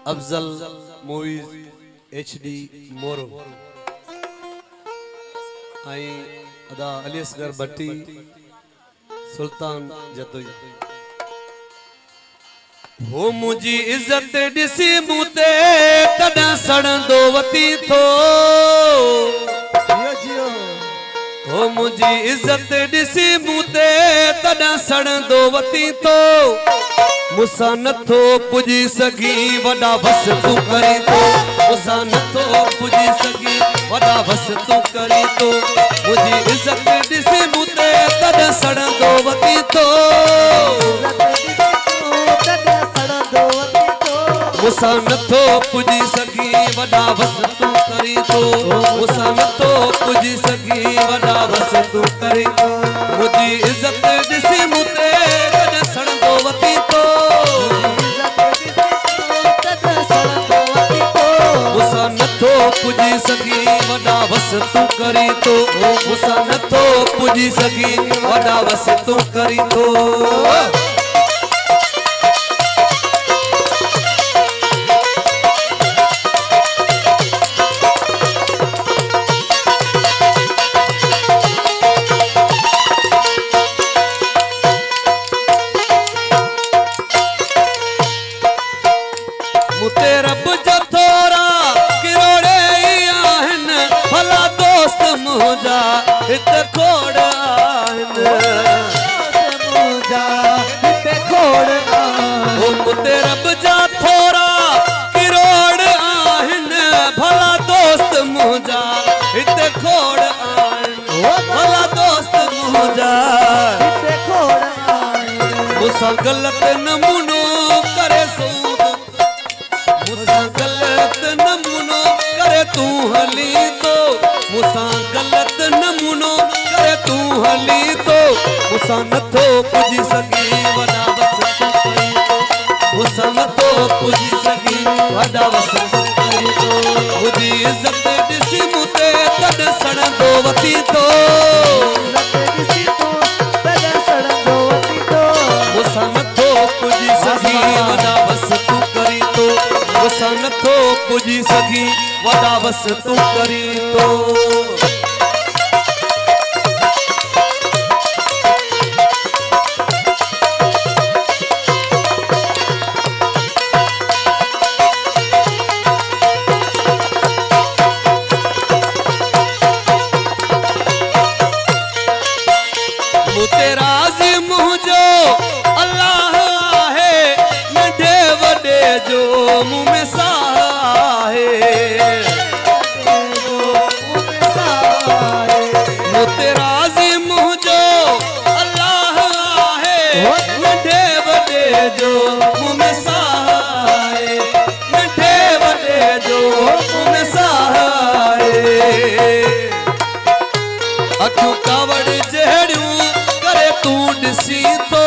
Afzal movies HD मोरो आई अदा अली असगर भट्टी सुल्तान जदोई हो मुझी इज्जत दिसी मूते कदा सड़ंदो वती थो हो मुझी इज्जत दिसी मूते कदा सड़ंदो वती थो मुसा नथो पुजी सगी वडा बस तू करी तो मुसा नथो पुजी सगी वडा बस तू करी तो मुझी इज्जत दिसी मूते कदा सड़ंदो वती थो मुसा नथो पुजी सगी वडा बस तू करी तो मुसा नथो पुजी सगी वडा बस तू करी मुझी इज्जत दिसी मूते कदा सड़ंदो वती तो मुसा नथो पुजी सगी वडा बस तू करी तो मुसा नथो पुजी सगी वडा बस तू करी तो मुते रब जो थोरा किरोड़े आहन भला दोस्त मुझा हित खोड़ आहन मुझा हित खोड़ ओ मुते रब जा थोरा किरोड़ आहन भला दोस्त मुझा हित खोड़ आहन भला दोस्त मुझा हित खोड़ आहन मुसा गलत नमूनो करे सूद मुसा गलत नमूनो करे तू हली तो मुसा गलत नमूनो करे तू हली तो मुसा नथो पुजी सगी वडा बस तू करी तो मुसा नथो पुजी सगी वडा बस तू करी तो मुझी इज्जत दिसी मूते तद सड़ंदो वती तो मुसा नथो पुजी सगी वडा बस तू करी तो मुसा नथो पुजी सगी वडा बस तू करी तो मुते राज़ी मुझो अल्लाह है नंढे वॾे जो मुँह में साह मुते राज़ी मुझो अल्लाह है नंढे वॾे जो मुँह में साह नंढे वॾे जो मुँह में साह अखियूं कावड़ जहिड़ियूं करे तू ॾिसी तो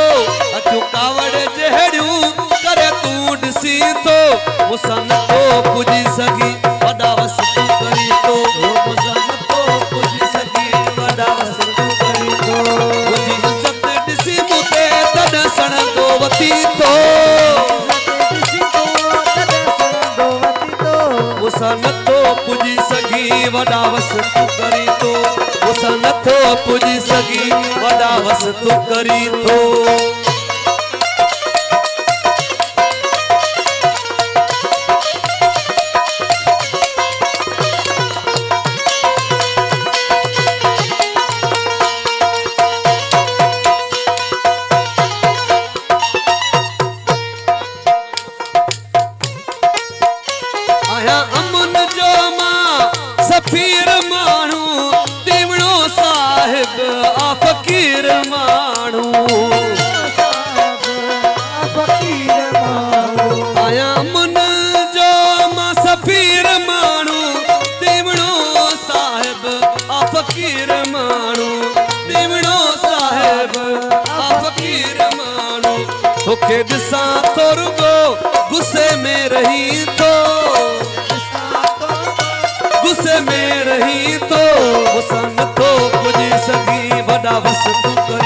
अखियूं कावड़ जहिड़ियूं करे तू ॾिसी तो मुसा नथो पुजी सगी वडा बस तू करी तो मुसा नथो पुजी सगी वडा बस तू करी तो मुझी इज्जत ॾिसी मूते तद सड़ंदो वती तो मुसा नथो पुजी सगी वडा बस तू करी तो मुसा नथो पुजी सगी वडा बस तू करी तो आया अमन जो मां सफीर मानू दीवणो साहिब आ फकीर मानू आया अमन जो मां सफीर मानू दीवणो साहिब आ फकीर मानू दीवणो साहिब आ फकीर मानू तोखे ॾिसां तो रुगो गुस्से में रही तो गुस्से में रही तो मुसा नथो पुजी सगी वडा बस तू करी